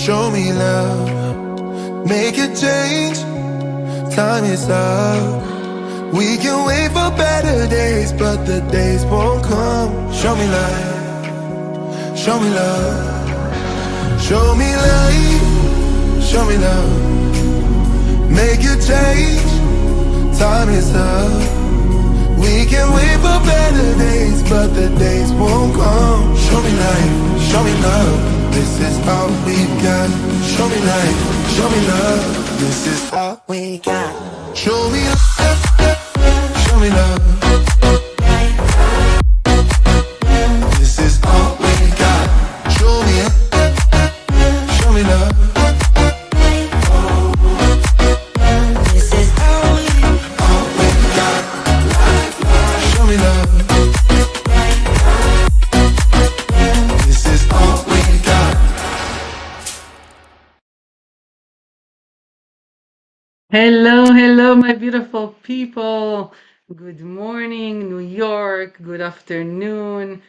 Show me love, make a change. Time is up. We can wait for better days, but the days won't come. Show me light, show me love. Show me light, show me love. Make a change, time is up. We can wait for better days, but the days won't come. Show me light, show me love. This is all we got. Show me light, show me love. This is all we got. Show me love, show me love. This is all we got. Show me love, show me love. This is all we got. Show me love. This is all we got. Hello, my beautiful people. Good morning, New York. Good afternoon,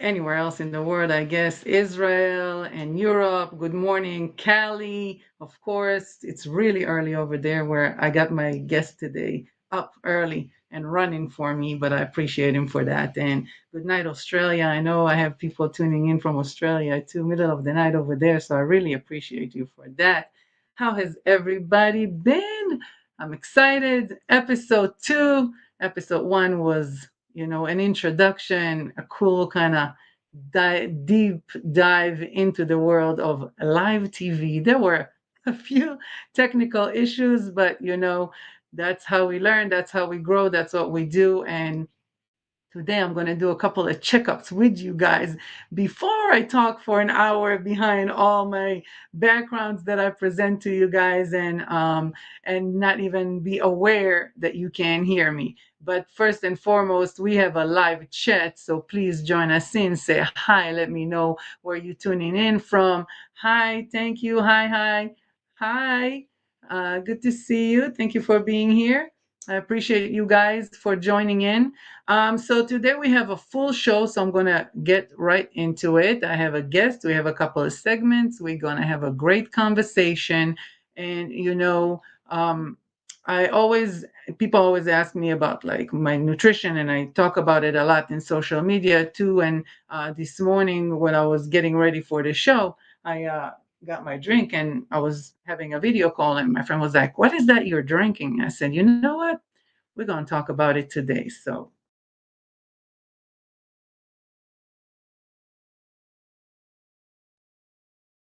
anywhere else in the world, I guess. Israel and Europe. Good morning, Cali. Of course, it's really early over there where I got my guest today up early and running for me, but I appreciate him for that. And good night, Australia. I know I have people tuning in from Australia too, middle of the night over there, so I really appreciate you for that. How has everybody been? I'm excited. Episode 2. Episode 1 was, an introduction, a cool kind of deep dive into the world of live TV. There were a few technical issues, but that's how we learn, that's how we grow, that's what we do. And today I'm going to do a couple of checkups with you guys before I talk for an hour behind all my backgrounds that I present to you guys, and not even be aware that you can hear me. But first and foremost, we have a live chat, so please join us in. Say hi. Let me know where you're tuning in from. Hi, thank you. Hi. Good to see you. Thank you for being here. I appreciate you guys for joining in. So today we have a full show, so I'm gonna get right into it. I have a guest, we have a couple of segments, we're gonna have a great conversation. And I always people always ask me about like my nutrition, and I talk about it a lot in social media too. And this morning when I was getting ready for the show, I got my drink and I was having a video call, and my friend was like, "What is that you're drinking?" I said, "You know what? We're going to talk about it today." So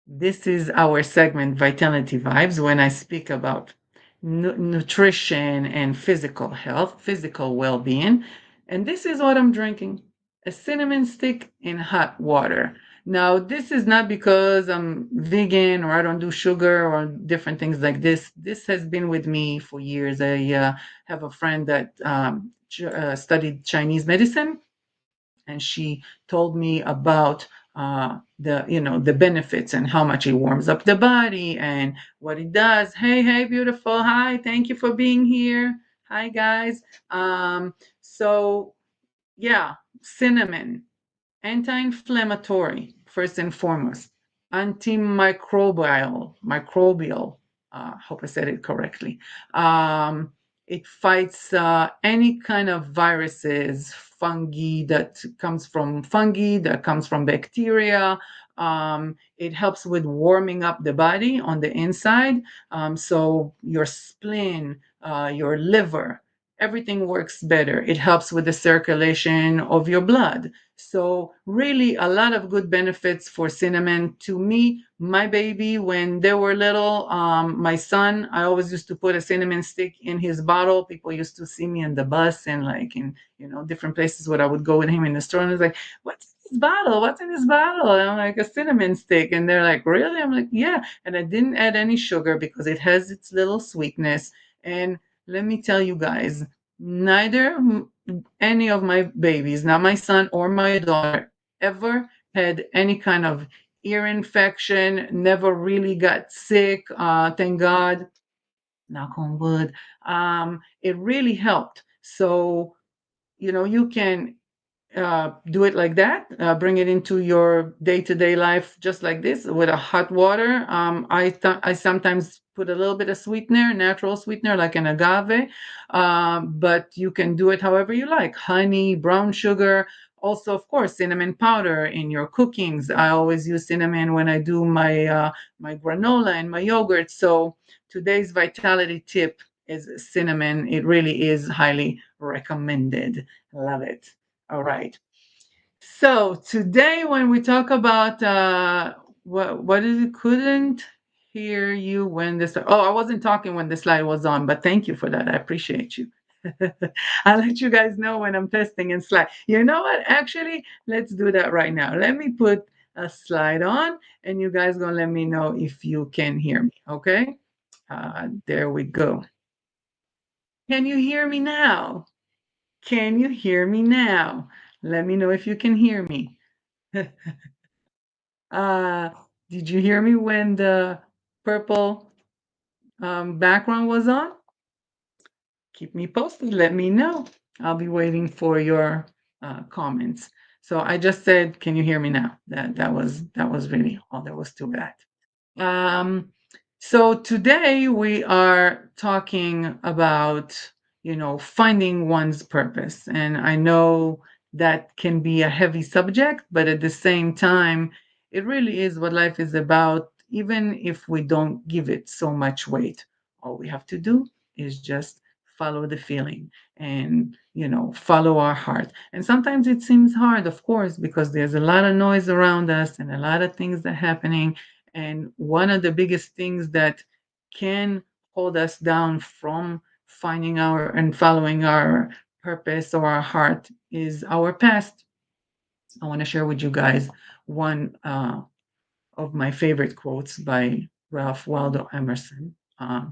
this is our segment, Vitality Vibes, when I speak about nutrition and physical health, physical well being. And this is what I'm drinking, a cinnamon stick in hot water. Now, this is not because I'm vegan or I don't do sugar or different things like this. This has been with me for years. I have a friend that studied Chinese medicine, and she told me about the benefits and how much it warms up the body and what it does. Hey, beautiful. Hi, thank you for being here. Hi, guys. So yeah, cinnamon, anti-inflammatory first and foremost, microbial. Hope I said it correctly. It fights any kind of viruses, fungi, that comes from bacteria. It helps with warming up the body on the inside. So your spleen, your liver, everything works better. It helps with the circulation of your blood. So really a lot of good benefits for cinnamon. To me, my baby, when they were little, my son, I always used to put a cinnamon stick in his bottle. People used to see me in the bus and like in, different places where I would go with him in the store, and it's like, what's in this bottle? What's in this bottle? And I'm like, a cinnamon stick. And they're like, really? I'm like, yeah. And I didn't add any sugar because it has its little sweetness. And let me tell you guys, neither any of my babies, not my son or my daughter, ever had any kind of ear infection, never really got sick, thank God, knock on wood. It really helped. So, you can do it like that. Bring it into your day-to-day life just like this with a hot water. I sometimes put a little bit of sweetener, natural sweetener like an agave, but you can do it however you like. Honey, brown sugar, also of course cinnamon powder in your cookings. I always use cinnamon when I do my granola and my yogurt. So today's vitality tip is cinnamon. It really is highly recommended. Love it. All right. So today, when we talk about what is it? Couldn't hear you when this. Oh, I wasn't talking when the slide was on, but thank you for that. I appreciate you. I'll let you guys know when I'm testing and slide. You know what? Actually, let's do that right now. Let me put a slide on, and you guys gonna let me know if you can hear me. Okay. There we go. Can you hear me now? Can you hear me now? Let me know if you can hear me. Uh, did you hear me when the purple background was on? Keep me posted. Let me know. I'll be waiting for your comments. So I just said, can you hear me now? That was really all there was to that. Um, so today we are talking about, finding one's purpose. And I know that can be a heavy subject, but at the same time, it really is what life is about, even if we don't give it so much weight. All we have to do is just follow the feeling and, follow our heart. And sometimes it seems hard, of course, because there's a lot of noise around us and a lot of things that are happening, and one of the biggest things that can hold us down from finding our and following our purpose or our heart is our past. I want to share with you guys one of my favorite quotes by Ralph Waldo Emerson.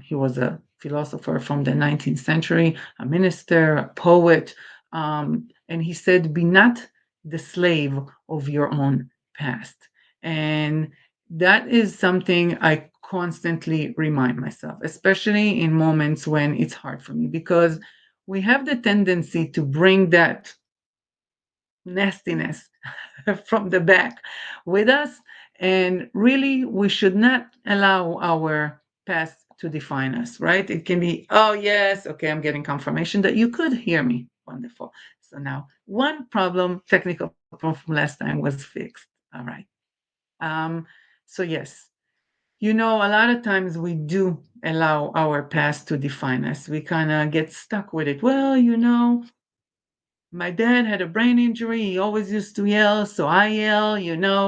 He was a philosopher from the 19th century, a minister, a poet, and he said, "Be not the slave of your own past." And that is something I constantly remind myself, especially in moments when it's hard for me, because we have the tendency to bring that nastiness from the back with us. And really, we should not allow our past to define us, right? It can be, oh, yes, okay, I'm getting confirmation that you could hear me. Wonderful. So now, one problem, technical problem from last time was fixed. All right. Um, so, yes, a lot of times we do allow our past to define us. We kind of get stuck with it. Well, my dad had a brain injury. He always used to yell, so I yell,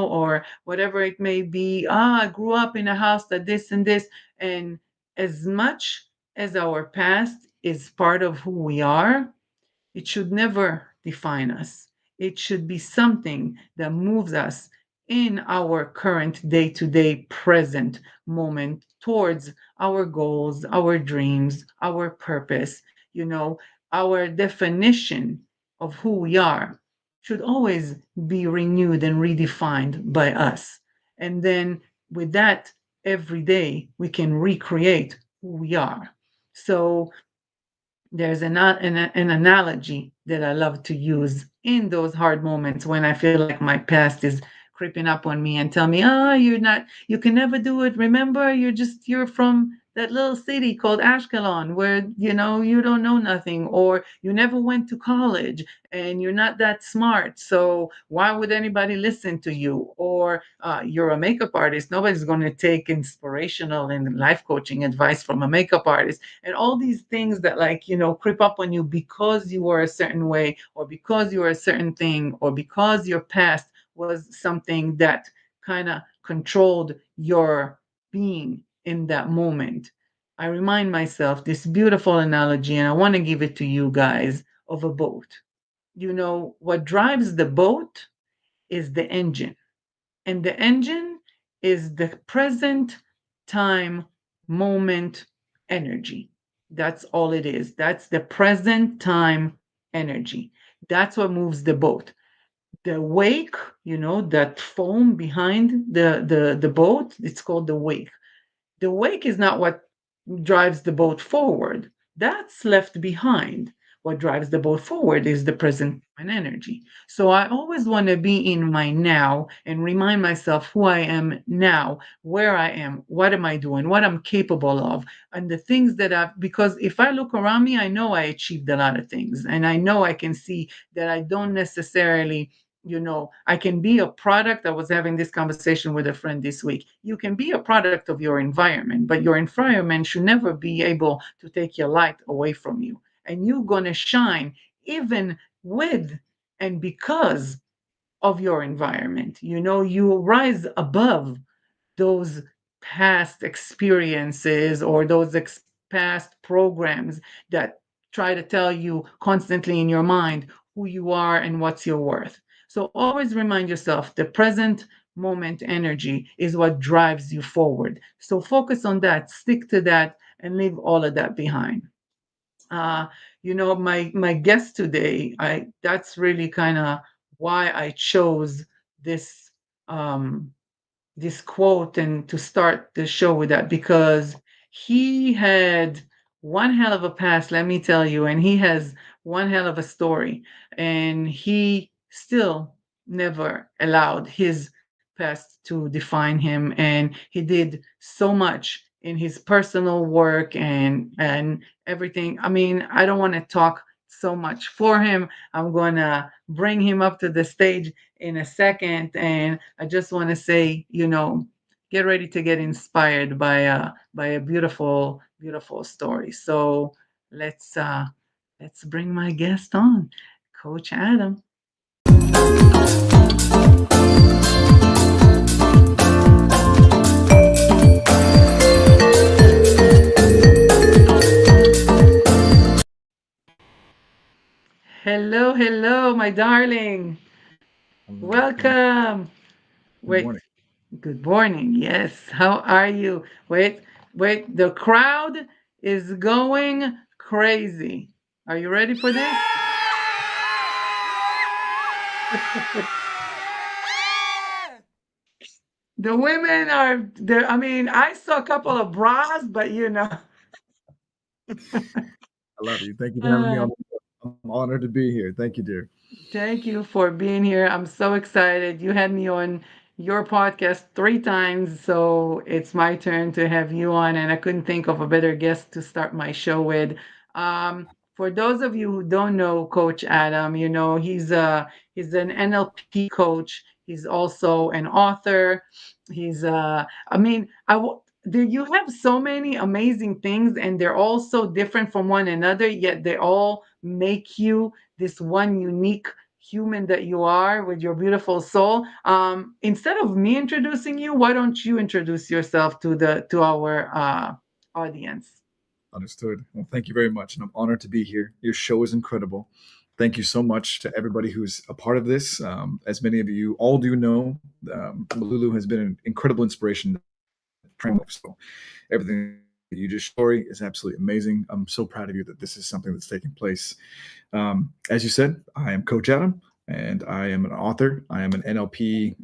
or whatever it may be. I grew up in a house that this and this. And as much as our past is part of who we are, it should never define us. It should be something that moves us in our current day to day present moment towards our goals, our dreams, our purpose. Our definition of who we are should always be renewed and redefined by us. And then with that, every day we can recreate who we are. So there's an analogy that I love to use in those hard moments when I feel like my past is creeping up on me and tell me, oh, you can never do it. Remember, you're from that little city called Ashkelon where, you don't know nothing, or you never went to college and you're not that smart. So why would anybody listen to you? Or you're a makeup artist. Nobody's going to take inspirational and life coaching advice from a makeup artist, and all these things that creep up on you because you were a certain way, or because you were a certain thing, or because your past was something that kind of controlled your being in that moment. I remind myself this beautiful analogy, and I want to give it to you guys, of a boat. What drives the boat is the engine, and the engine is the present time moment energy. That's all it is. That's the present time energy. That's what moves the boat. The wake, that foam behind the boat, it's called the wake. The wake is not what drives the boat forward. That's left behind. what drives the boat forward is the present moment energy. So I always want to be in my now and remind myself who I am now, where I am, what am I doing, what I'm capable of, and the things that I've, because if I look around me, I know I achieved a lot of things. And I know I can see that I don't necessarily, I can be a product. I was having this conversation with a friend this week. You can be a product of your environment, but your environment should never be able to take your light away from you. And you're going to shine even with and because of your environment. You rise above those past experiences or those past programs that try to tell you constantly in your mind who you are and what's your worth. So always remind yourself the present moment energy is what drives you forward. So focus on that, stick to that, and leave all of that behind. uh my guest today, I that's really kind of why I chose this um this quote and to start the show with that, because he had one hell of a past, let me tell you, and he has one hell of a story, and he still never allowed his past to define him, and he did so much in his personal work and everything. I mean, I don't want to talk so much for him. I'm going to bring him up to the stage in a second. And I just want to say, get ready to get inspired by a beautiful, beautiful story. So let's uh let's bring my guest on, Coach Adam. Hello, hello, my darling. Thank you. Welcome. Good Wait, morning. good morning. Yes, how are you? Wait, the crowd is going crazy. Are you ready for this? The women are there. I mean, I saw a couple of bras, but I love you. Thank you for having me uh, on. I'm honored to be here. Thank you, dear. thank you for being here. I'm so excited. You had me on your podcast 3 times, so it's my turn to have you on, and I couldn't think of a better guest to start my show with. For those of you who don't know Coach Adam, he's an NLP coach. He's also an author. He's I mean, you have so many amazing things, and they're all so different from one another, yet they all make you this one unique human that you are with your beautiful soul. Instead of me introducing you, why don't you introduce yourself to our audience? Understood. Well, thank you very much. And I'm honored to be here. Your show is incredible. Thank you so much to everybody who's a part of this. As many of you all do know, Lulu has been an incredible inspiration to train life. So everything that you just story is absolutely amazing. I'm so proud of you that this is something that's taking place. As you said, I am Coach Adam, and I am an author. I am an NLP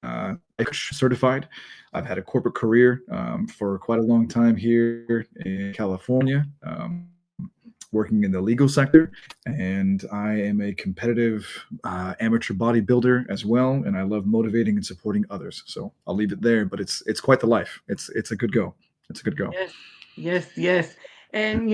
life coach certified. I've had a corporate career for quite a long time here in California, working in the legal sector, and I am a competitive amateur bodybuilder as well. And I love motivating and supporting others. So I'll leave it there. But it's quite the life. It's a good go. It's a good go. Yes, yes, yes. And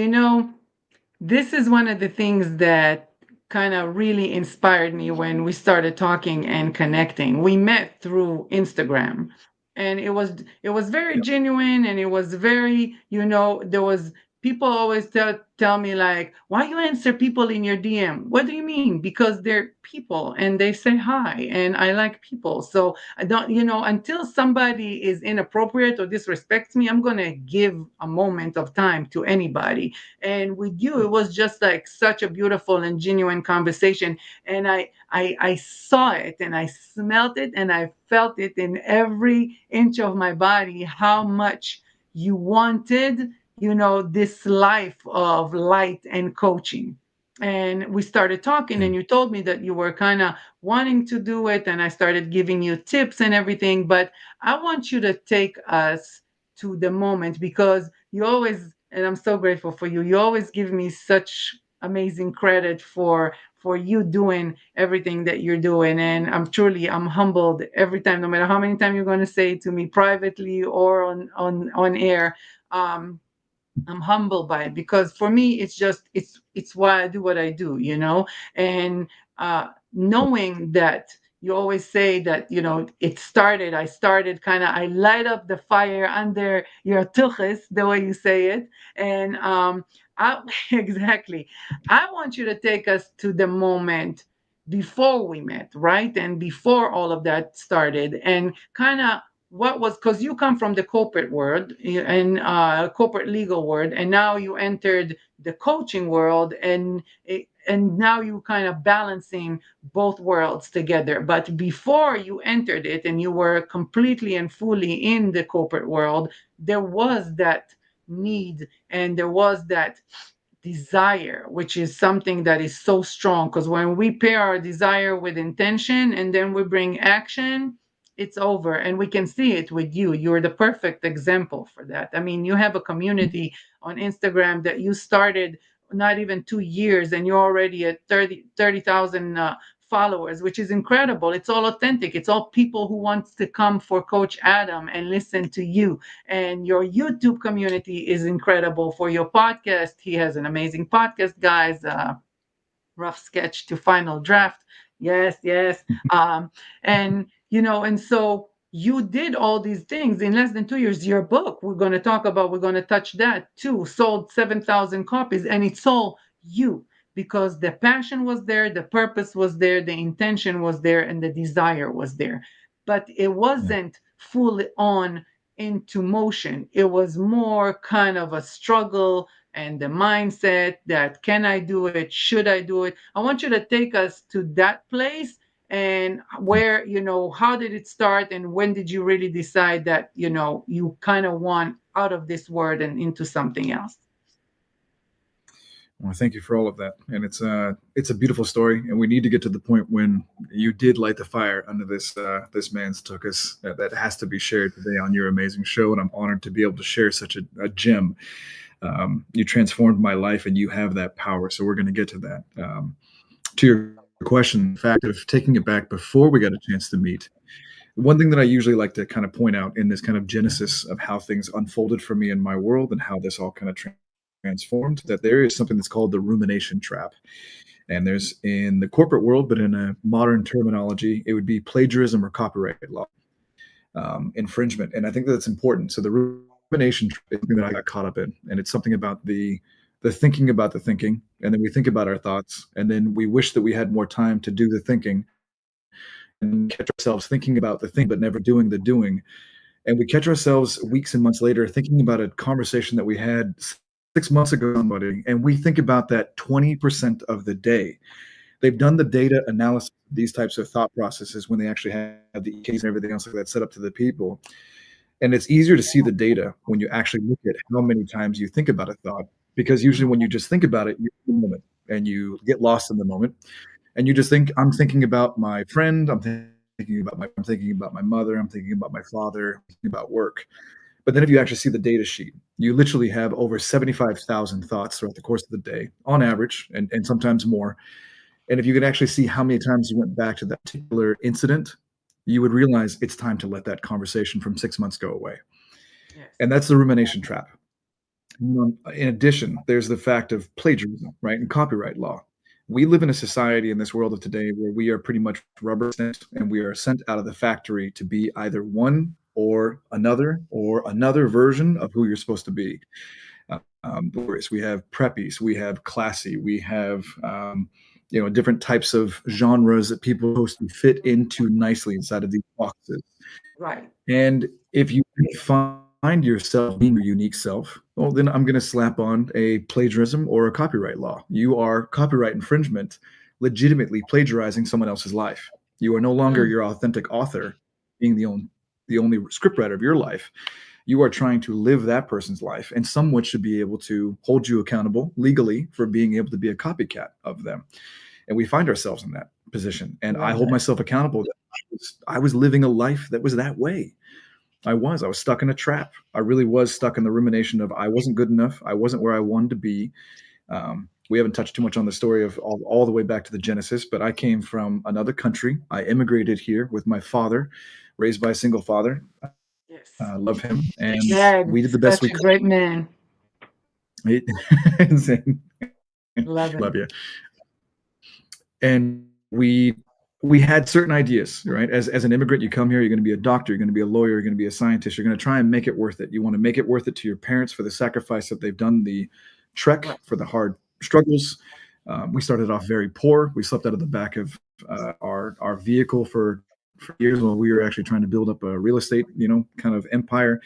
this is one of the things that kind of really inspired me when we started talking and connecting. We met through Instagram, and it was very Yep, genuine, and it was very, there was people always tell me like, why you answer people in your DM? What do you mean? Because they're people and they say hi, and I like people. So I don't, until somebody is inappropriate or disrespects me, I'm gonna give a moment of time to anybody. And with you, it was just like such a beautiful and genuine conversation. And I saw it, and I smelt it, and I felt it in every inch of my body how much you wanted, this life of light and coaching. And we started talking, and thank you told me that you were kind of wanting to do it, and I started giving you tips and everything. But I want you to take us to the moment, because you always, and I'm so grateful for you, you always give me such amazing credit for you doing everything that you're doing. And I'm humbled every time, no matter how many times you're going to say it to me privately or on air. um I'm humbled by it, because for me it's just it's why I do what I do, and knowing that you always say that, I started kind of, I light up the fire under your tuchus, the way you say it. And I exactly, I want you to take us to the moment before we met, right? And before all of that started, and kind of what was, because you come from the corporate world and corporate legal world, and now you entered the coaching world, and now you kind of balancing both worlds together. But before you entered it and you were completely and fully in the corporate world, there was that need, and there was that desire, which is something that is so strong, because when we pair our desire with intention and then we bring action, it's over. And we can see it with you. You're the perfect example for that. I mean, you have a community on Instagram that you started not even 2 years, and you're already at 30,000 followers, which is incredible. It's all authentic. It's all people who want to come for Coach Adam and listen to you. And your YouTube community is incredible. For your podcast, he has an amazing podcast, guys. Rough sketch to final draft. Yes, yes. And and so you did all these things in less than 2 years. Your book, we're going to touch that too, sold 7,000 copies, and it's all you, because the passion was there, the purpose was there, the intention was there, and the desire was there. But it Yeah. wasn't fully on into motion. It was more kind of a struggle, and the mindset that, can I do it? Should I do it? I want you to take us to that place, and where, how did it start, and when did you really decide that, you kind of want out of this world and into something else? Well, thank you for all of that, and it's a beautiful story, and we need to get to the point when you did light the fire under this man's tuchus. That has to be shared today on your amazing show, and I'm honored to be able to share such a gem. You transformed my life, and you have that power. So we're going to get to that. To your question, the fact of taking it back before we got a chance to meet. One thing that I usually like to kind of point out in this kind of genesis of how things unfolded for me in my world and how this all kind of transformed, that there is something that's called the rumination trap. And there's in the corporate world, but in a modern terminology, it would be plagiarism or copyright law, infringement. And I think that's important. So the rumination trap is something that I got caught up in, and it's something about the thinking about the thinking, and then we think about our thoughts, and then we wish that we had more time to do the thinking, and catch ourselves thinking about the thing but never doing the doing. And we catch ourselves weeks and months later thinking about a conversation that we had 6 months ago with somebody, and we think about that 20% of the day. They've done the data analysis of these types of thought processes when they actually have the EKs and everything else like that set up to the people. And it's easier to see the data when you actually look at how many times you think about a thought, because usually when you just think about it, you're in the moment and you get lost in the moment, and you just think, I'm thinking about my friend, I'm thinking about my mother, I'm thinking about my father, I'm thinking about work. But then if you actually see the data sheet, you literally have over 75,000 thoughts throughout the course of the day on average, and sometimes more. And if you could actually see how many times you went back to that particular incident, you would realize it's time to let that conversation from 6 months go away. Yes. And that's the rumination trap. In addition, there's the fact of plagiarism, right, and copyright law. We live in a society in this world of today where we are pretty much rubber stamped, and we are sent out of the factory to be either one or another version of who you're supposed to be. We have preppies, we have classy, we have different types of genres that people are supposed to fit into nicely inside of these boxes. Right. And if you find yourself being your unique self, well, then I'm going to slap on a plagiarism or a copyright law. You are copyright infringement, legitimately plagiarizing someone else's life. You are no longer Mm. your authentic author, being the only scriptwriter of your life. You are trying to live that person's life, and someone should be able to hold you accountable legally for being able to be a copycat of them. And we find ourselves in that position. And I hold Right. myself accountable. I was living a life that was that way. I was stuck in a trap. I really was stuck in the rumination of I wasn't good enough. I wasn't where I wanted to be. we haven't touched too much on the story of all the way back to the Genesis, but I came from another country. I immigrated here with my father, raised by a single father. Yes. Love him, and Dad, we did the best such we a great man. could. Insane. Love Love him. you. And we had certain ideas, right? As an immigrant, you come here, you're going to be a doctor, you're going to be a lawyer, you're going to be a scientist, you're going to try and make it worth it. You want to make it worth it to your parents for the sacrifice that they've done, the trek, Right. for the hard struggles. We started off very poor. We slept out of the back of our vehicle for years while we were actually trying to build up a real estate, kind of empire.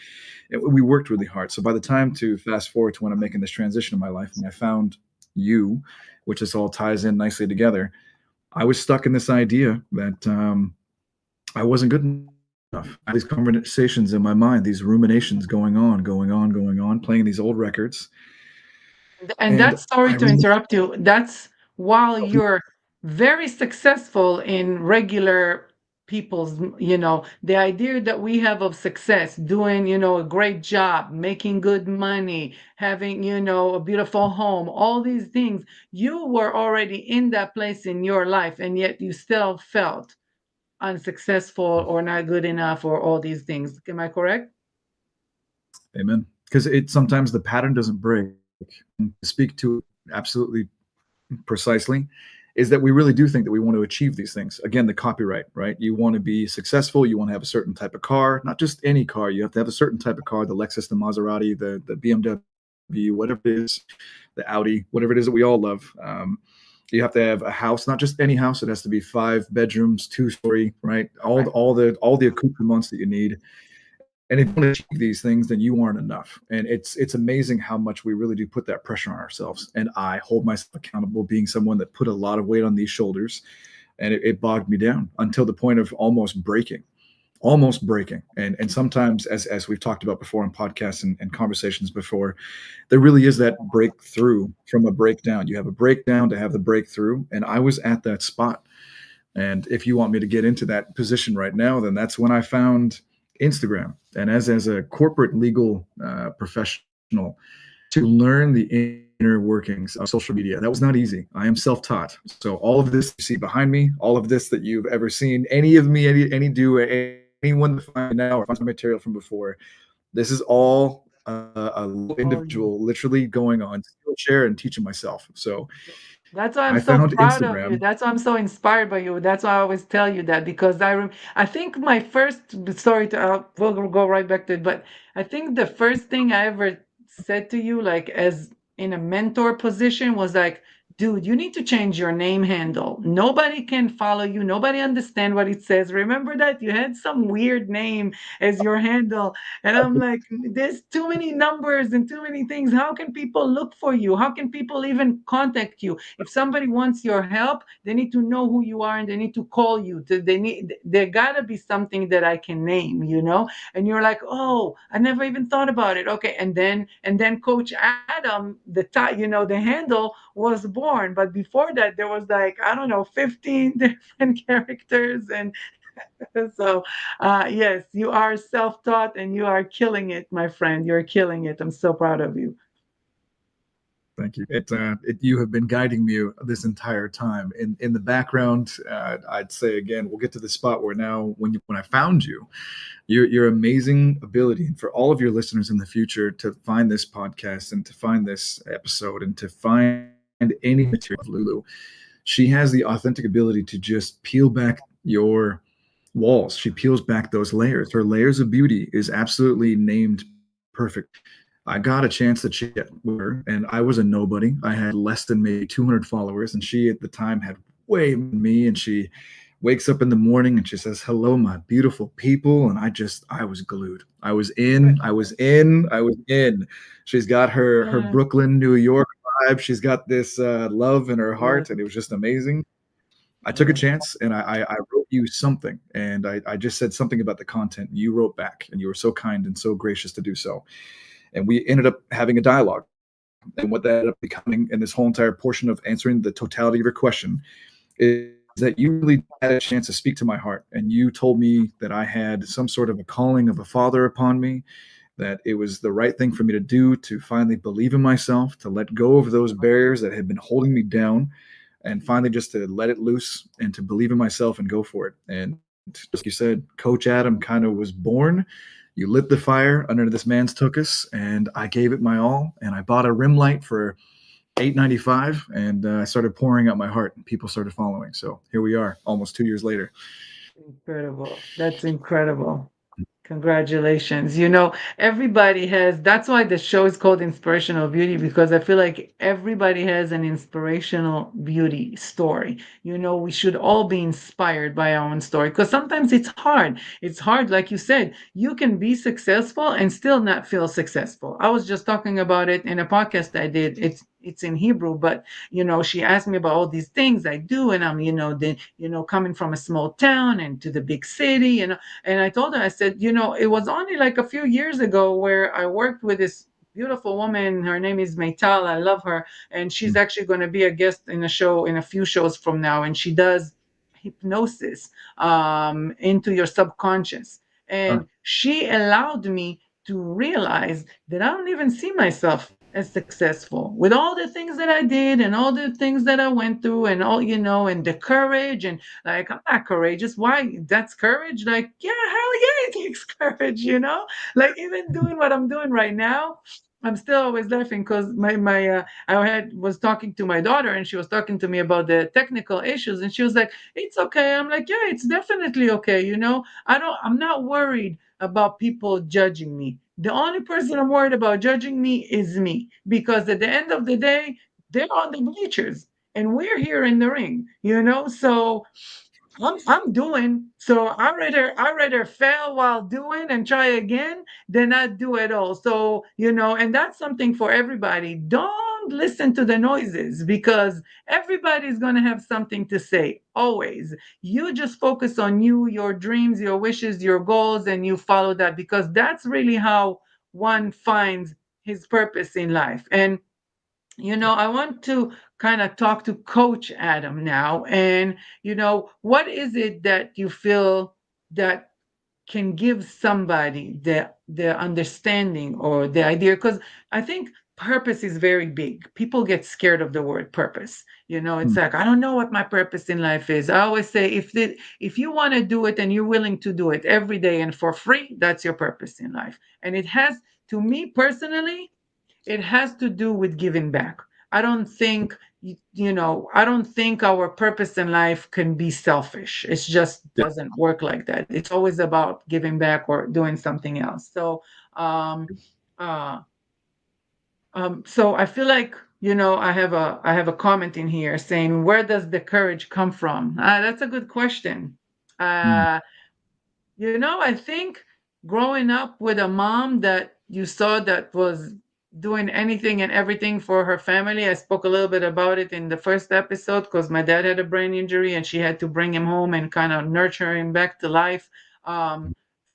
We worked really hard. So by the time, to fast forward to when I'm making this transition in my life, and I found you, which this all ties in nicely together, I was stuck in this idea that I wasn't good enough. I had these conversations in my mind, these ruminations going on, playing these old records. And And that's, sorry I to really, interrupt you, that's while you're very successful in regular people's, the idea that we have of success, doing, a great job, making good money, having, a beautiful home, all these things, you were already in that place in your life, and yet you still felt unsuccessful or not good enough or all these things. Am I correct? amen. Because sometimes the pattern doesn't break. To speak to it absolutely precisely, is that we really do think that we want to achieve these things. Again, the copyright, right? You want to be successful. You want to have a certain type of car, not just any car. You have to have a certain type of car, the Lexus, the Maserati, the BMW, whatever it is, the Audi, whatever it is that we all love. You have to have a house, not just any house. It has to be 5 bedrooms, 2-story, right? Right. All the accoutrements that you need. And if you want to achieve these things, then you aren't enough. And it's amazing how much we really do put that pressure on ourselves. And I hold myself accountable, being someone that put a lot of weight on these shoulders, and it bogged me down until the point of almost breaking. And sometimes, as we've talked about before in podcasts and conversations before, there really is that breakthrough from a breakdown. You have a breakdown to have the breakthrough. And I was at that spot. And if you want me to get into that position right now, then that's when I found Instagram. And as a corporate legal professional, to learn the inner workings of social media, that was not easy. I am self-taught. So all of this you see behind me, all of this that you've ever seen, any of me, anyone that finds now or finds my material from before, this is all a little All you. individual literally going on Skillshare and teaching myself. So That's why I'm I so found proud of you. Instagram. That's why I'm so inspired by you. That's why I always tell you that, because I think my first, sorry to we'll go right back to it, but I think the first thing I ever said to you, like as in a mentor position, was like, dude, you need to change your name handle. Nobody can follow you. Nobody understand what it says. Remember that you had some weird name as your handle, and I'm like, there's too many numbers and too many things. How can people look for you? How can people even contact you? If somebody wants your help, they need to know who you are and they need to call you. There gotta be something that I can name. And you're like, oh, I never even thought about it. Okay, and then Coach Adam, the handle was born. But before that, there was like, I don't know, 15 different characters. And so, yes, you are self-taught and you are killing it, my friend. You're killing it. I'm so proud of you. Thank you. You have been guiding me this entire time. In the background, I'd say again, we'll get to the spot where now, when I found you, your amazing ability, and for all of your listeners in the future to find this podcast and to find this episode and to find any material of Lulu, she has the authentic ability to just peel back your walls. She peels back those layers. Her layers of beauty is absolutely named perfect. I got a chance to chat with her, and I was a nobody. I had less than maybe 200 followers, and she at the time had way more than me. And she wakes up in the morning and she says, "Hello, my beautiful people." And I was glued. I was in. I was in. I was in. She's got her Yeah. Brooklyn, New York vibe. She's got this love in her Yes. heart, and it was just amazing. I took a Yes. chance, and I wrote you something, and I just said something about the content. You wrote back, and you were so kind and so gracious to do so. And we ended up having a dialogue. And what that ended up becoming in this whole entire portion of answering the totality of your question is that you really had a chance to speak to my heart. And you told me that I had some sort of a calling of a father upon me, that it was the right thing for me to do, to finally believe in myself, to let go of those barriers that had been holding me down, and finally just to let it loose and to believe in myself and go for it. And just like you said, Coach Adam kind of was born. You lit the fire under this man's tuchus, and I gave it my all. And I bought a rim light for $8.95, and I started pouring out my heart, and people started following. So here we are, almost 2 years later. Incredible. That's incredible. Congratulations. You know, everybody has, that's why the show is called Inspirational Beauty, because I feel like everybody has an inspirational beauty story. You know, we should all be inspired by our own story because sometimes it's hard. It's hard, like you said, you can be successful and still not feel successful. I was just talking about it in a podcast I did. It's in Hebrew, but you know, she asked me about all these things I do, and I'm, coming from a small town and to the big city, and I told her, I said, it was only like a few years ago where I worked with this beautiful woman. Her name is Meital. I love her. And she's actually going to be a guest in a show, in a few shows from now. And she does hypnosis into your subconscious. Uh, And she allowed me to realize that I don't even see myself as successful with all the things that I did and all the things that I went through and all, and the courage and like, I'm not courageous. Why? That's courage? Like, yeah, hell yeah, it takes courage. Like even doing what I'm doing right now, I'm still always laughing because was talking to my daughter and she was talking to me about the technical issues and she was like, it's okay. I'm like, yeah, it's definitely okay. I'm not worried about people judging me. The only person I'm worried about judging me is me because at the end of the day, they're on the bleachers and we're here in the ring. So I'm doing. So I rather fail while doing and try again than not do at all. So, and that's something for everybody. Don't listen to the noises because everybody's going to have something to say always. You just focus on you, your dreams, your wishes, your goals, and you follow that because that's really how one finds his purpose in life. And I want to kind of talk to Coach Adam now. And, what is it that you feel that can give somebody the understanding or the idea? Because I think purpose is very big. People get scared of the word purpose. It's mm, like, I don't know what my purpose in life is. I always say, if you want to do it and you're willing to do it every day and for free, that's your purpose in life. And it has, to me personally, it has to do with giving back. I don't think I don't think our purpose in life can be selfish. It just yeah, doesn't work like that. It's always about giving back or doing something else. Uh, so I feel like I have a comment in here saying, where does the courage come from? That's a good question. mm, Uh, I think growing up with a mom that you saw that was doing anything and everything for her family. I spoke a little bit about it in the first episode because my dad had a brain injury and she had to bring him home and kind of nurture him back to life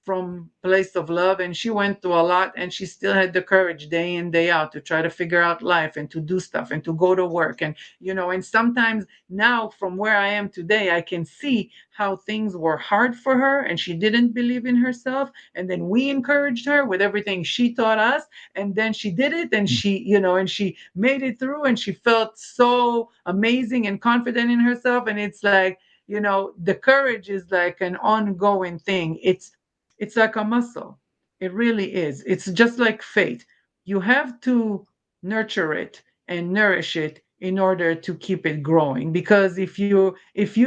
from place of love. And she went through a lot and she still had the courage day in, day out to try to figure out life and to do stuff and to go to work. And sometimes now from where I am today, I can see how things were hard for her and she didn't believe in herself. And then we encouraged her with everything she taught us. And then she did it and mm, she made it through and she felt so amazing and confident in herself. And it's like, the courage is like an ongoing thing. It's like a muscle. It really is. It's just like faith. You have to nurture it and nourish it in order to keep it growing because if you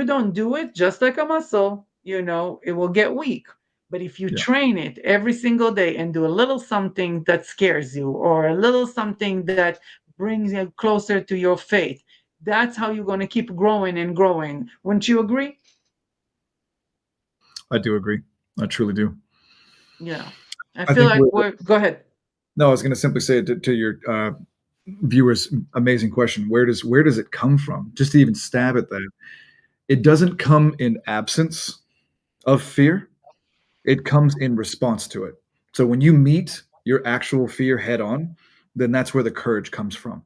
don't do it just like a muscle, it will get weak. But if you yeah. train it every single day and do a little something that scares you or a little something that brings you closer to your faith, that's how you're going to keep growing and growing. Wouldn't you agree? I do agree. I truly do. Yeah. I I feel think like we're go ahead. no, I was going to simply say to your viewers, amazing question. Where does it come from? Just to even stab at that, it doesn't come in absence of fear. It comes in response to it. So when you meet your actual fear head on, then that's where the courage comes from.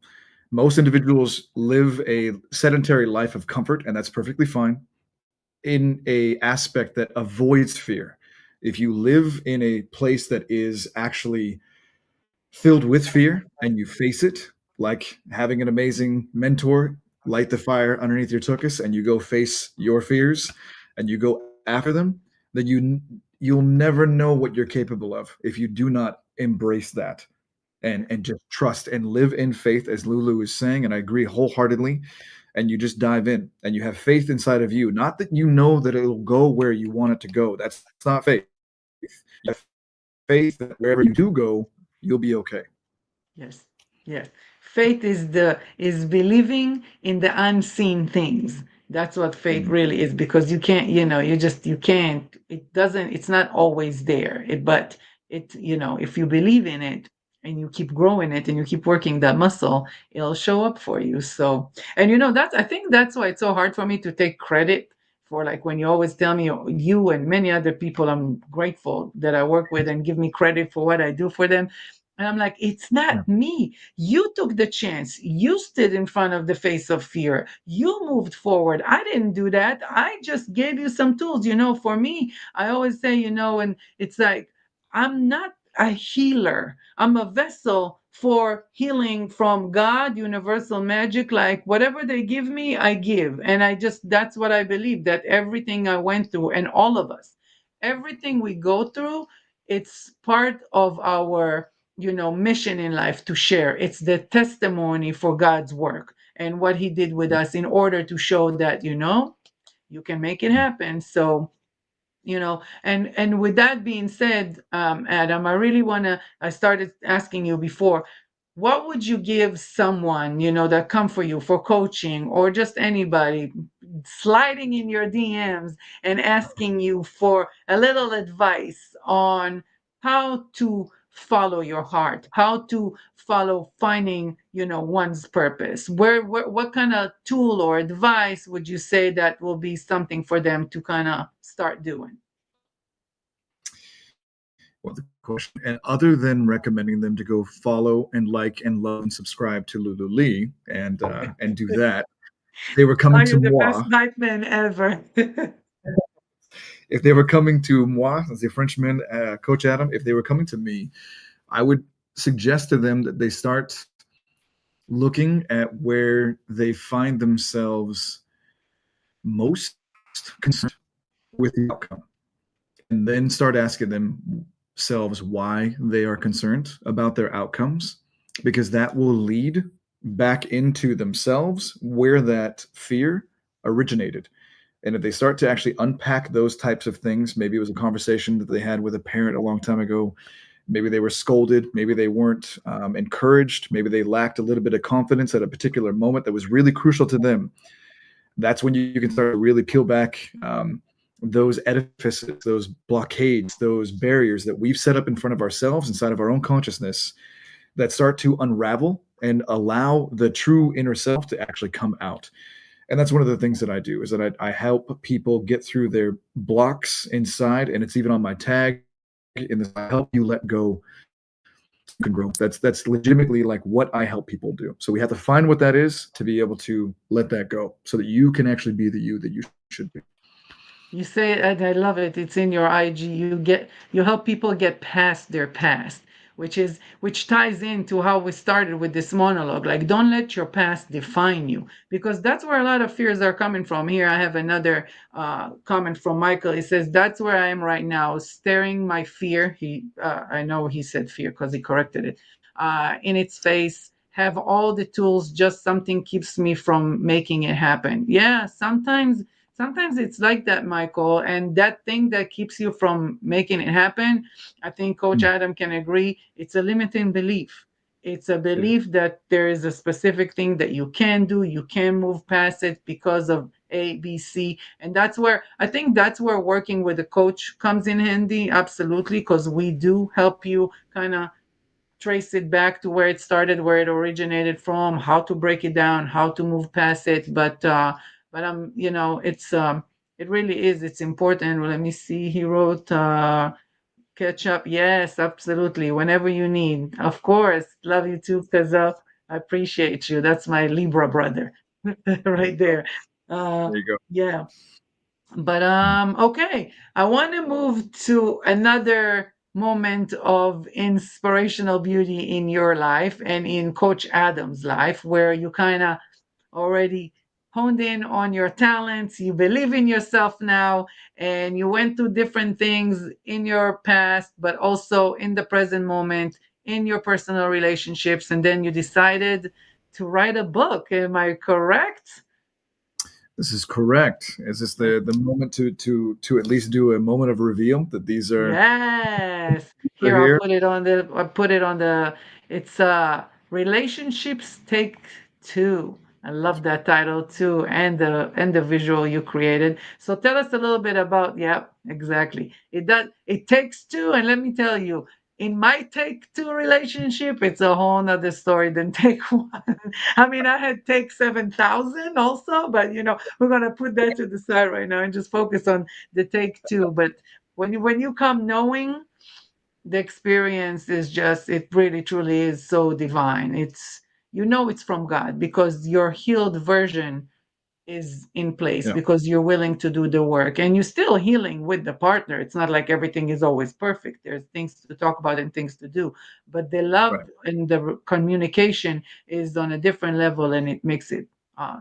Most individuals live a sedentary life of comfort, and that's perfectly fine, in a aspect that avoids fear. If you live in a place that is actually filled with fear and you face it, like having an amazing mentor light the fire underneath your tuchus and you go face your fears and you go after them, then you'll never know what you're capable of if you do not embrace that and just trust and live in faith, as Lulu is saying, and I agree wholeheartedly. And you just dive in and you have faith inside of you, not that you know that it'll go where you want it to go. That's not faith. You have faith that wherever you do go, you'll be okay. Yes, yes. Faith is believing in the unseen things. That's what faith Mhm. really is, because you can't, you can't. It doesn't. It's not always there. But if you believe in it and you keep growing it and you keep working that muscle, it'll show up for you. So, and that's I think that's why it's so hard for me to take credit for, like, when you always tell me, you and many other people I'm grateful that I work with and give me credit for what I do for them. And I'm like, it's Yeah. not me. You took the chance. You stood in front of the face of fear. You moved forward. I didn't do that. I just gave you some tools. For me, I always say, and it's like, I'm not a healer. I'm a vessel for healing from God, universal magic. Like, whatever they give me, I give. And that's what I believe, that everything I went through, and all of us, everything we go through, it's part of our mission in life to share. It's the testimony for God's work and what he did with us, in order to show that you can make it happen. So, and with that being said, Adam, I really want to, I started asking you before, what would you give someone that come for you for coaching, or just anybody sliding in your DMs and asking you for a little advice on how to follow your heart, how to follow finding one's purpose? Where what kind of tool or advice would you say that will be something for them to kind of start doing? Well, the question, and other than recommending them to go follow and like and love and subscribe to Lulu-Lee and do that, they were Oh, coming to you're the best moi. hype man ever. If they were coming to moi, as the Frenchman, Coach Adam, if they were coming to me, I would suggest to them that they start looking at where they find themselves most concerned with the outcome, and then start asking themselves why they are concerned about their outcomes, because that will lead back into themselves where that fear originated. And if they start to actually unpack those types of things, maybe it was a conversation that they had with a parent a long time ago. Maybe they were scolded. Maybe they weren't encouraged. Maybe they lacked a little bit of confidence at a particular moment that was really crucial to them. That's when you can start to really peel back those edifices, those blockades, those barriers that we've set up in front of ourselves inside of our own consciousness, that start to unravel and allow the true inner self to actually come out. And that's one of the things that I do, is that I help people get through their blocks inside, and it's even on my tag in this, I help you let go, you can grow. That's legitimately like what I help people do. So we have to find what that is to be able to let that go, so that you can actually be the you that you should be. You say it, and I love it. It's in your IG. You help people get past their past, which ties into how we started with this monologue. Like, don't let your past define you, because that's where a lot of fears are coming from. Here, I have another comment from Michael. He says, "That's where I am right now, staring my fear." I know he said fear because he corrected it. In its face. Have all the tools, just something keeps me from making it happen. Yeah, sometimes it's like that, Michael. And that thing that keeps you from making it happen, I think Coach Mm. Adam can agree, it's a limiting belief. It's a Yeah. belief that there is a specific thing that you can do, you can move past it because of A, B, C. And that's where working with a coach comes in handy, absolutely, because we do help you kind of trace it back to where it started, where it originated from, how to break it down, how to move past it. But it really is. It's important. Well, let me see. He wrote, catch up. Yes, absolutely. Whenever you need. Of course. Love you too, Kazaf. I appreciate you. That's my Libra brother right there. Uh, There you go. yeah. But okay, I want to move to another moment of inspirational beauty in your life and in Coach Adam's life, where you kind of already honed in on your talents, you believe in yourself now, and you went through different things in your past, but also in the present moment, in your personal relationships, and then you decided to write a book. Am I correct? This is correct. Is this the moment to at least do a moment of reveal that these Yes. are Here, here? I'll put it on the, it's Relationships Take Two. I love that title too, and the visual you created. So tell us a little bit about, yeah, exactly. It takes two, and let me tell you, in my take two relationship, it's a whole nother story than take one. I mean, I had take 7,000 also, but we're gonna put that to the side right now and just focus on the take two. But when you come knowing, the experience is just, it really truly is so divine. It's from God, because your healed version is in place, Yeah, because you're willing to do the work, and you're still healing with the partner. It's not like everything is always perfect. There's things to talk about and things to do, but the love right. and the communication is on a different level, and it makes it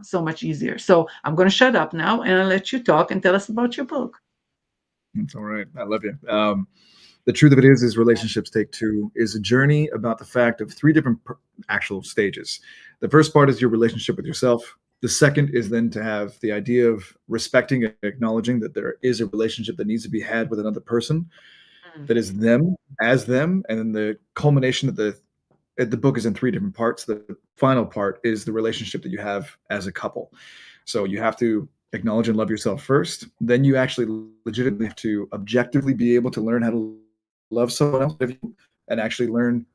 so much easier. So I'm going to shut up now, and I'll let you talk and tell us about your book. It's all right. I love you. The truth of it is relationships take two is a journey about the fact of three different actual stages. The first part is your relationship with yourself. The second is then to have the idea of respecting and acknowledging that there is a relationship that needs to be had with another person Mm. that is them as them, and then the culmination of the book is in three different parts. The final part is the relationship that you have as a couple. So you have to acknowledge and love yourself first. Then you actually legitimately have to objectively be able to learn how to love someone else and actually learn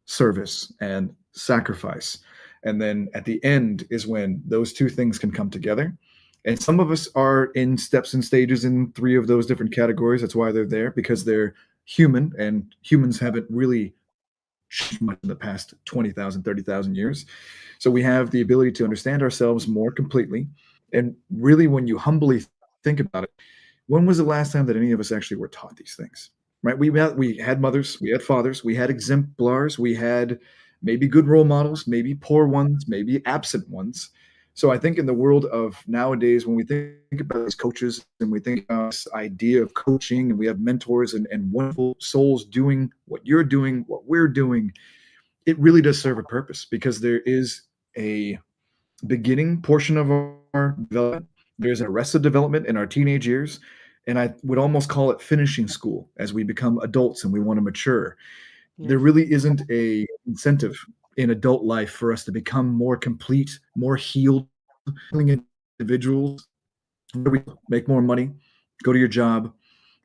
service and sacrifice. And then at the end is when those two things can come together. And some of us are in steps and stages in three of those different categories. That's why they're there, because they're human, and humans haven't really changed much in the past 20,000, 30,000 years. So we have the ability to understand ourselves more completely. And really, when you humbly think about it, when was the last time that any of us actually were taught these things? Right? We had mothers, we had fathers, we had exemplars, we had maybe good role models, maybe poor ones, maybe absent ones. So I think in the world of nowadays, when we think about these coaches and we think about this idea of coaching, and we have mentors and wonderful souls doing what you're doing, what we're doing, it really does serve a purpose, because there is a beginning portion of our development. There's an arrested development in our teenage years. And I would almost call it finishing school as we become adults and we want to mature. There Yes. really isn't a incentive in adult life for us to become more complete, more healed individuals, where we make more money, go to your job,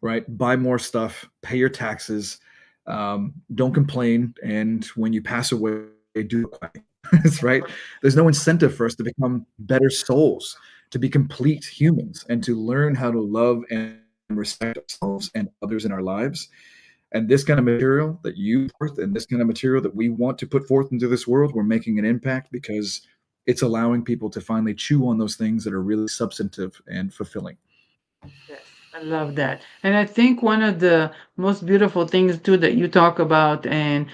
right? Buy more stuff, pay your taxes, don't complain, and when you pass away, do it quietly. That's right. There's no incentive for us to become better souls, to be complete humans, and to learn how to love and respect ourselves and others in our lives. And this kind of material that you forth, and this kind of material that we want to put forth into this world, we're making an impact, because it's allowing people to finally chew on those things that are really substantive and fulfilling. Yes, I love that. And I think one of the most beautiful things too that you talk about, and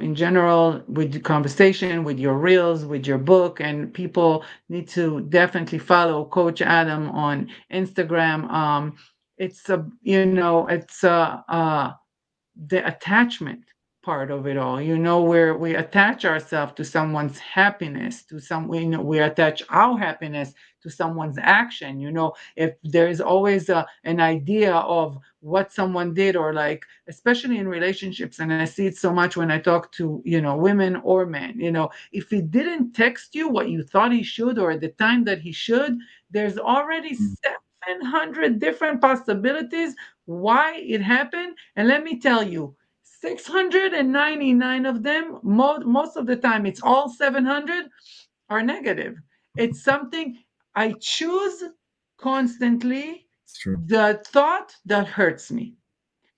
in general, with the conversation, with your reels, with your book, and people need to definitely follow Coach Adam on Instagram. It's a, the attachment part of it all, where we attach ourselves to someone's happiness, to some, we attach our happiness to someone's action. If there's always an idea of what someone did, or like, especially in relationships, and I see it so much when I talk to women or men, if he didn't text you what you thought he should, or at the time that he should, there's already Mm, 700 different possibilities why it happened. And let me tell you, 699 of them, most of the time, it's all 700 are negative. It's something I choose constantly, it's true. the thought that hurts me.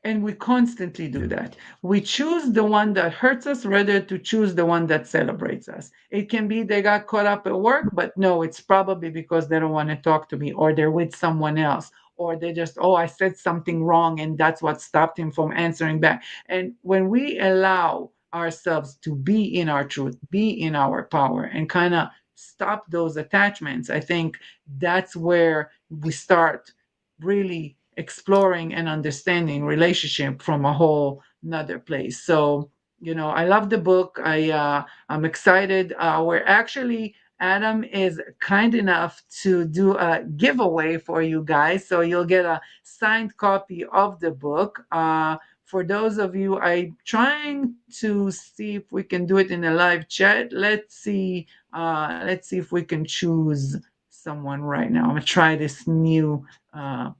And we constantly do that. We choose the one that hurts us rather to choose the one that celebrates us. It can be they got caught up at work, but no, it's probably because they don't want to talk to me, or they're with someone else, or they just, oh, I said something wrong and that's what stopped him from answering back. And when we allow ourselves to be in our truth, be in our power, and kind of stop those attachments, I think that's where we start really exploring and understanding relationship from a whole another place. So, I love the book. I'm excited. We're actually, Adam is kind enough to do a giveaway for you guys, so you'll get a signed copy of the book. For those of you, I'm trying to see if we can do it in a live chat. Let's see. Let's see if we can choose someone right now. I'm gonna try this new how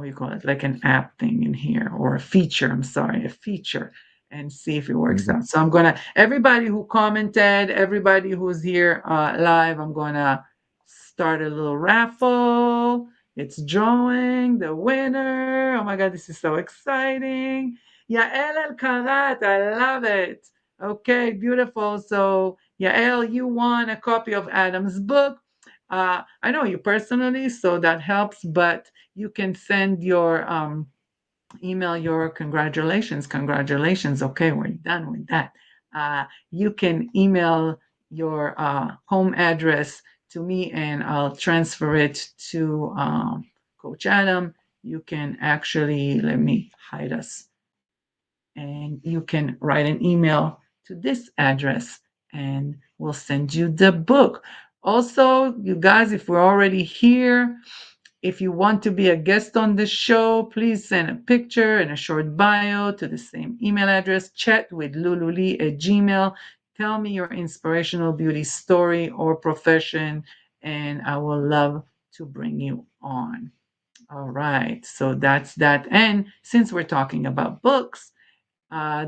you call it, like an app thing in here, or a feature. I'm sorry, a feature, and see if it works out. So I'm gonna, everybody who commented, everybody who's here live, I'm gonna start a little raffle. It's drawing the winner. Oh my God, this is so exciting. Yael El Karat, I love it. Okay, beautiful. So Yael, you won a copy of Adam's book. I know you personally, so that helps, but you can send your email your congratulations. Okay, we're done with that. You can email your home address to me and I'll transfer it to Coach Adam. You can actually, let me hide us, and you can write an email to this address and we'll send you the book. Also, you guys, if we're already here, if you want to be a guest on the show, please send a picture and a short bio to the same email address, chatwithlulu@gmail. Tell me your inspirational beauty story or profession, and I will love to bring you on. All right, so that's that. And since we're talking about books,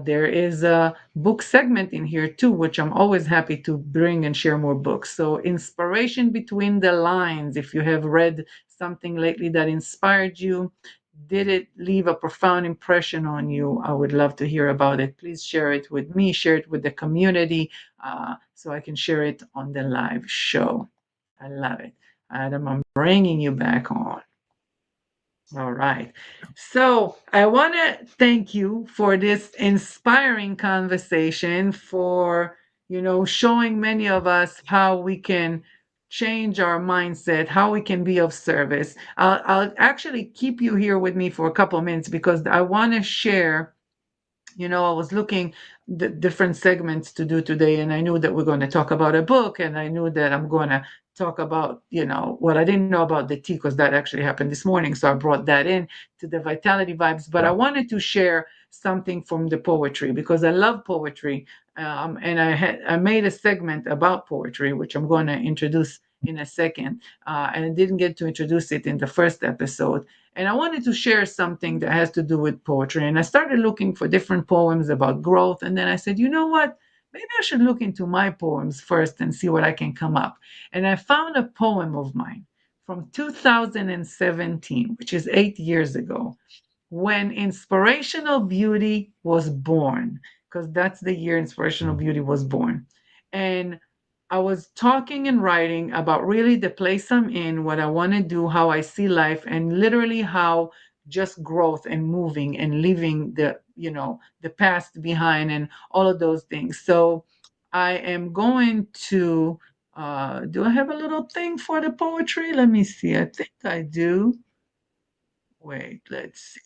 there is a book segment in here too, which I'm always happy to bring and share more books. So, inspiration between the lines. If you have read something lately that inspired you, did it leave a profound impression on you? I would love to hear about it. Please share it with me, share it with the community, so I can share it on the live show. I love it. Adam, I'm bringing you back on. All right. So I want to thank you for this inspiring conversation, for, showing many of us how we can change our mindset, how we can be of service. I'll actually keep you here with me for a couple of minutes because I want to share. I was looking the different segments to do today, and I knew that we're going to talk about a book, and I knew that I'm going to talk about, what I didn't know about the tea because that actually happened this morning. So I brought that in to the vitality vibes, but I wanted to share something from the poetry because I love poetry. And I made a segment about poetry, which I'm going to introduce in a second. And I didn't get to introduce it in the first episode. And I wanted to share something that has to do with poetry. And I started looking for different poems about growth. And then I said, you know what? Maybe I should look into my poems first and see what I can come up. And I found a poem of mine from 2017, which is 8 years ago, when Inspirational Beauty was born, because that's the year Inspirational Beauty was born. And I was talking and writing about really the place I'm in, what I want to do, how I see life, and literally how just growth and moving and leaving the past behind and all of those things. So I am going to do I have a little thing for the poetry? Let me see. I think I do. Wait, let's see.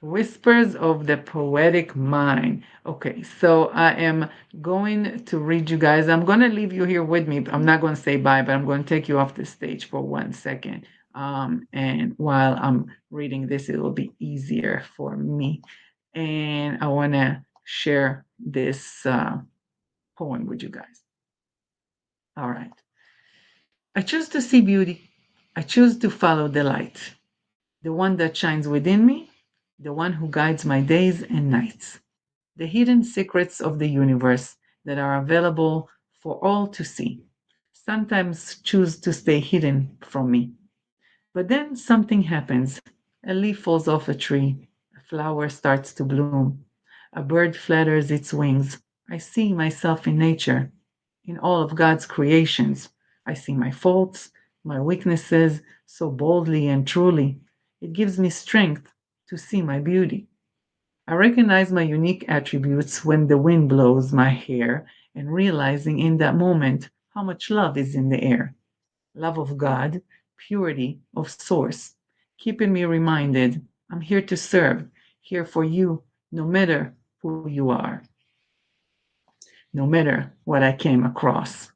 Whispers of the Poetic Mind. Okay, so I am going to read you guys. I'm going to leave you here with me. I'm not going to say bye, but I'm going to take you off the stage for 1 second. And while I'm reading this, it will be easier for me. And I want to share this poem with you guys. All right. I choose to see beauty. I choose to follow the light, the one that shines within me, the one who guides my days and nights, the hidden secrets of the universe that are available for all to see, sometimes choose to stay hidden from me. But then something happens. A leaf falls off a tree, a flower starts to bloom. A bird flutters its wings. I see myself in nature, in all of God's creations. I see my faults, my weaknesses so boldly and truly. It gives me strength to see my beauty. I recognize my unique attributes when the wind blows my hair and realizing in that moment how much love is in the air. Love of God, purity of source, keeping me reminded I'm here to serve, here for you, no matter who you are, no matter what I came across.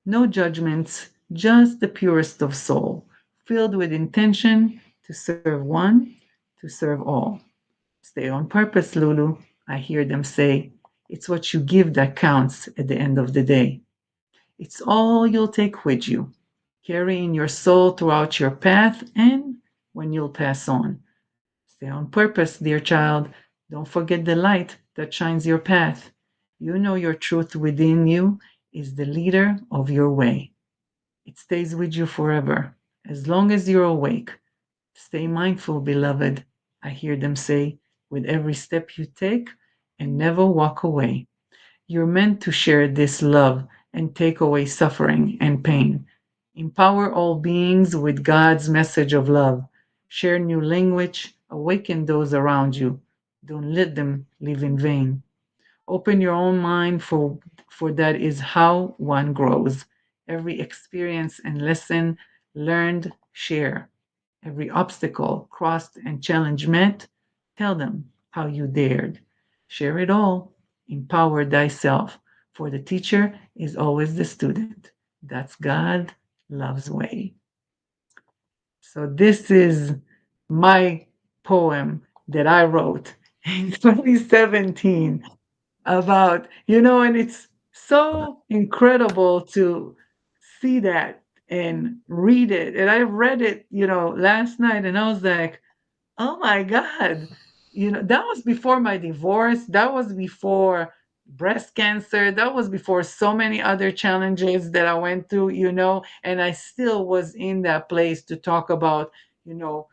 No judgments, just the purest of soul, filled with intention to serve one, to serve all. Stay on purpose, Lulu. I hear them say, it's what you give that counts at the end of the day. It's all you'll take with you, carrying your soul throughout your path and when you'll pass on. Stay on purpose, dear child. Don't forget the light that shines your path. You know your truth within you is the leader of your way. It stays with you forever, as long as you're awake. Stay mindful, beloved, I hear them say, with every step you take, and never walk away. You're meant to share this love and take away suffering and pain. Empower all beings with God's message of love. Share new language, awaken those around you. Don't let them live in vain. Open your own mind, for that is how one grows. Every experience and lesson learned, share. Every obstacle crossed and challenge met, tell them how you dared. Share it all. Empower thyself, for the teacher is always the student. That's God loves way. So this is my poem that I wrote in 2017 about, and it's Love it. so incredible to see that and read it. And I read it, last night and I was like, oh my God. That was before my divorce. That was before breast cancer. That was before so many other challenges that I went through, and I still was in that place to talk about, you know,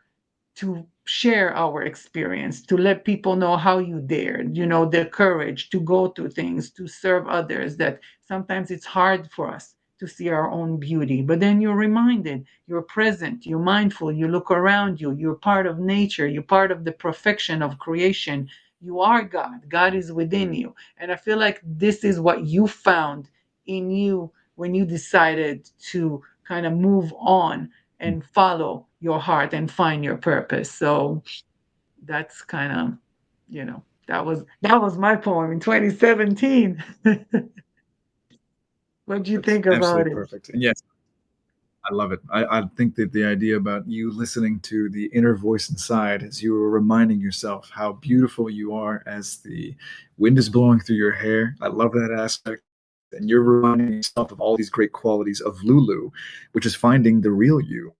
to share our experience, to let people know how you dared, the courage to go through things, to serve others, that sometimes it's hard for us to see our own beauty. But then you're reminded, you're present, you're mindful, you look around you, you're part of nature, you're part of the perfection of creation. You are God, God is within you. And I feel like this is what you found in you when you decided to kind of move on and follow your heart and find your purpose. So that's kind of, that was my poem in 2017. What do you That's think about absolutely it? perfect. And yes, I love it. I think that the idea about you listening to the inner voice inside as you were reminding yourself how beautiful you are as the wind is blowing through your hair. I love that aspect. And you're reminding yourself of all these great qualities of Lulu, which is finding the real you.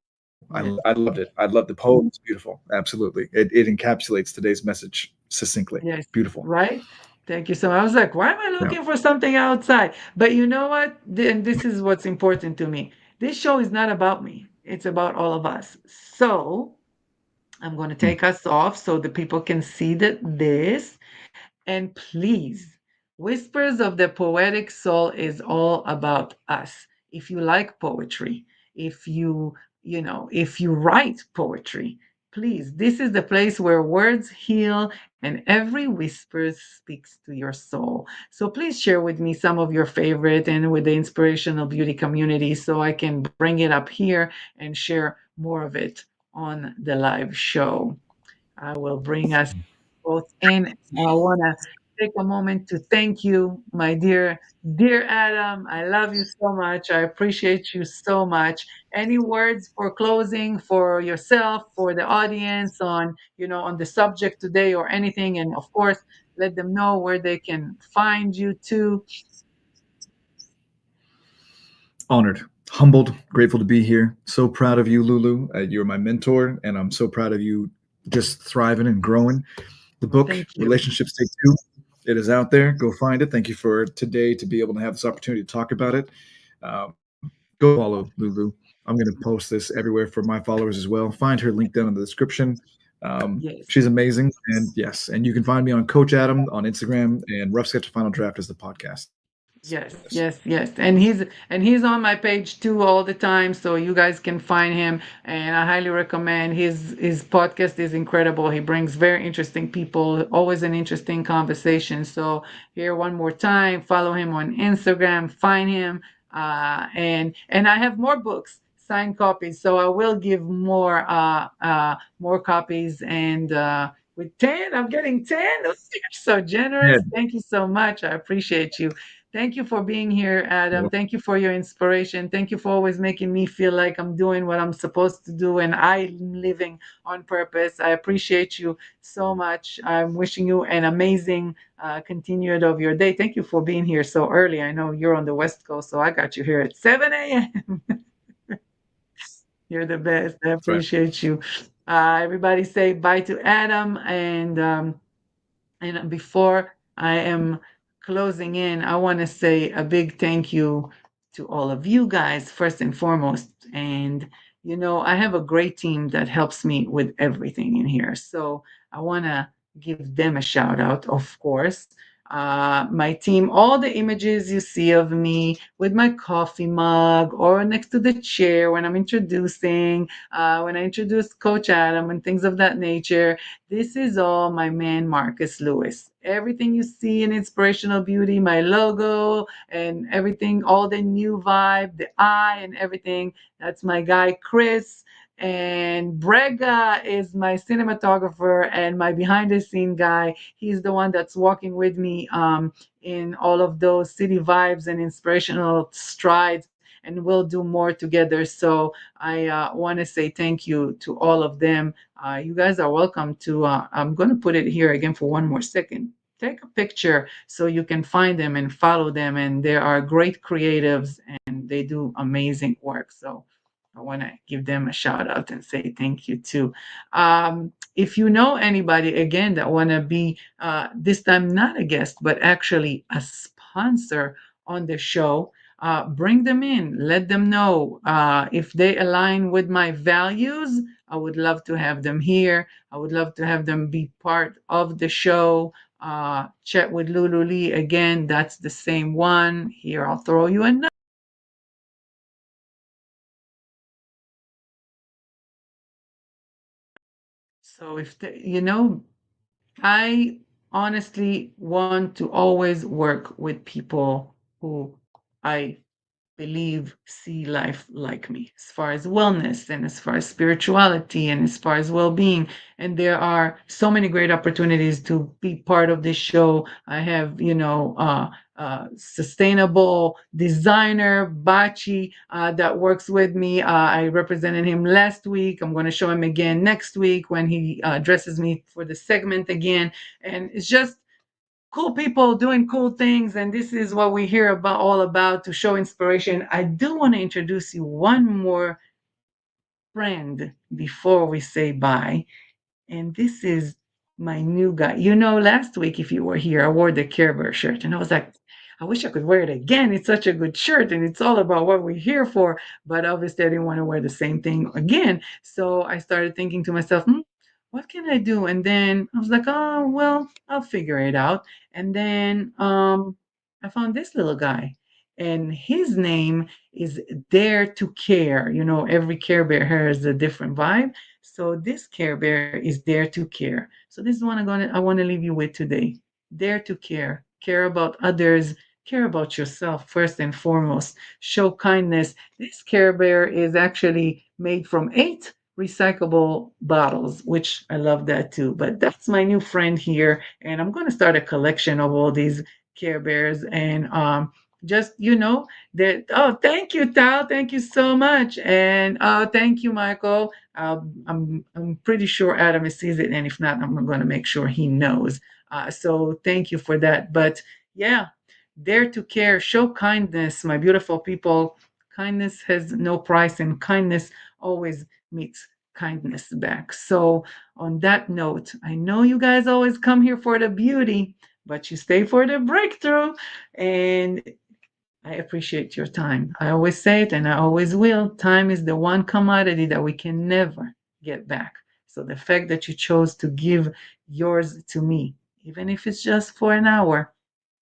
I Yes, loved it. I loved the poem. It's beautiful. Absolutely. It encapsulates today's message succinctly. yes, Beautiful. right. Thank you so much. I was like, why am I Yeah. looking for something outside? But you know what? And this is what's important to me. This show is not about me. It's about all of us. So I'm going to Hmm. take us off so the people can see that this. And please, Whispers of the Poetic Soul is all about us. If you like poetry, if if you write poetry, please, this is the place where words heal and every whisper speaks to your soul. So please share with me some of your favorite and with the Inspirational Beauty community so I can bring it up here and share more of it on the live show. I will bring us both in. I want to take a moment to thank you, my dear Adam. I love you so much. I appreciate you so much. Any words for closing for yourself, for the audience on the subject today or anything? And of course, let them know where they can find you too. Honored, humbled, grateful to be here. So proud of you, Lulu. You're my mentor, and I'm so proud of you just thriving and growing. The Well, book, thank you. Relationships Take Two, it is out there. Go find it. Thank you for today to be able to have this opportunity to talk about it. Go follow Lulu. I'm going to post this everywhere for my followers as well. Find her link down in the description. Yes. She's amazing. And yes, and you can find me on Coach Adam on Instagram, and Rough Sketch of Final Draft is the podcast. So Yes, yes. yes, yes. And he's on my page too all the time, so you guys can find him. And I highly recommend his podcast is incredible. He brings very interesting people, always an interesting conversation. So here one more time, follow him on Instagram, find him. And I have more books, signed copies. So I will give more copies and with 10, I'm getting 10. You're so Yeah. generous. Thank you so much. I appreciate you. Thank you for being here, Adam. Thank you for your inspiration. Thank you for always making me feel like I'm doing what I'm supposed to do and I'm living on purpose. I appreciate you so much. I'm wishing you an amazing continued of your day. Thank you for being here so early. I know you're on the West Coast, so I got you here at 7 a.m. You're the best. I That's right. appreciate you. Everybody say bye to Adam and before I am closing in, I want to say a big thank you to all of you guys, first and foremost. And, I have a great team that helps me with everything in here. So I want to give them a shout out, of course. My team, all the images you see of me with my coffee mug or next to the chair when I'm introducing, when I introduce Coach Adam and things of that nature, this is all my man, Marcus Lewis. Everything you see in Inspirational Beauty, my logo and everything, all the new vibe, the eye and everything, that's my guy, Chris. And Brega is my cinematographer and my behind the scene guy. He's the one that's walking with me in all of those city vibes and inspirational strides. And we'll do more together. So I want to say thank you to all of them. You guys are welcome to, I'm going to put it here again for one more second. Take a picture so you can find them and follow them. And they are great creatives and they do amazing work. So I want to give them a shout out and say thank you too. If you know anybody, again, that want to be this time not a guest, but actually a sponsor on the show, bring them in. Let them know if they align with my values. I would love to have them here. I would love to have them be part of the show. Chat with Lulu-Lee again. That's the same one. Here, I'll throw you a note. So I honestly want to always work with people who I believe see life like me as far as wellness and as far as spirituality and as far as well-being. And there are so many great opportunities to be part of this show. I have sustainable designer Bachi that works with me. I represented him last week. I'm going to show him again next week when he dresses me for the segment again. And it's just cool people doing cool things, and this is what we hear about all about to show inspiration. I do want to introduce you one more friend before we say bye, and this is my new guy. Last week, if you were here, I wore the Care Bear shirt, and I was like, I wish I could wear it again. It's such a good shirt, and it's all about what we're here for. But obviously, I didn't want to wear the same thing again. So I started thinking to myself, what can I do? And then I was like, oh, well, I'll figure it out. And then I found this little guy, and his name is Dare to Care. Every Care Bear has a different vibe. So this Care Bear is Dare to Care. So this is one I want to leave you with today. Dare to care. Care about others. Care about yourself first and foremost. Show kindness. This Care Bear is actually made from 8 recyclable bottles, which I love that too. But that's my new friend here, and I'm going to start a collection of all these Care Bears and just that. Oh, thank you, Tal. Thank you so much, and thank you, Michael. I'm pretty sure Adam sees it, and if not, I'm going to make sure he knows. So thank you for that. But yeah, dare to care, show kindness, my beautiful people. Kindness has no price, and kindness always meets kindness back. So on that note, I know you guys always come here for the beauty, but you stay for the breakthrough. And I appreciate your time. I always say it and I always will. Time is the one commodity that we can never get back. So the fact that you chose to give yours to me, even if it's just for an hour,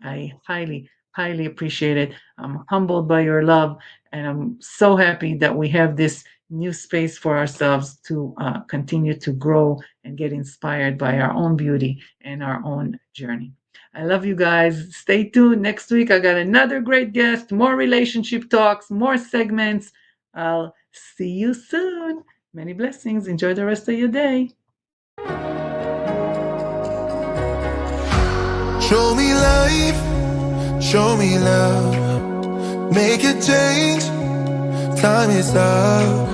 I highly, highly appreciate it. I'm humbled by your love, and I'm so happy that we have this new space for ourselves to continue to grow and get inspired by our own beauty and our own journey. I love you guys. Stay tuned. Next week, I got another great guest, more relationship talks, more segments. I'll see you soon. Many blessings. Enjoy the rest of your day. Show me life, show me love. Make a change, time is up.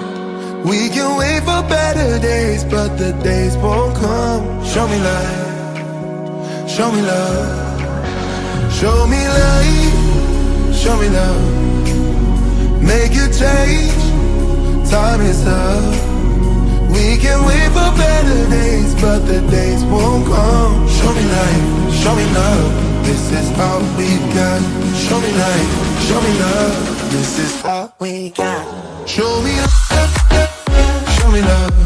We can wait for better days, but the days won't come. Show me life, show me love. Show me life, show me love. Make a change, time is up. We can wait for better days, but the days won't come. Show me life, show me love. This is all we got. Show me life, show me love. This is all we got. Show me love, show me love.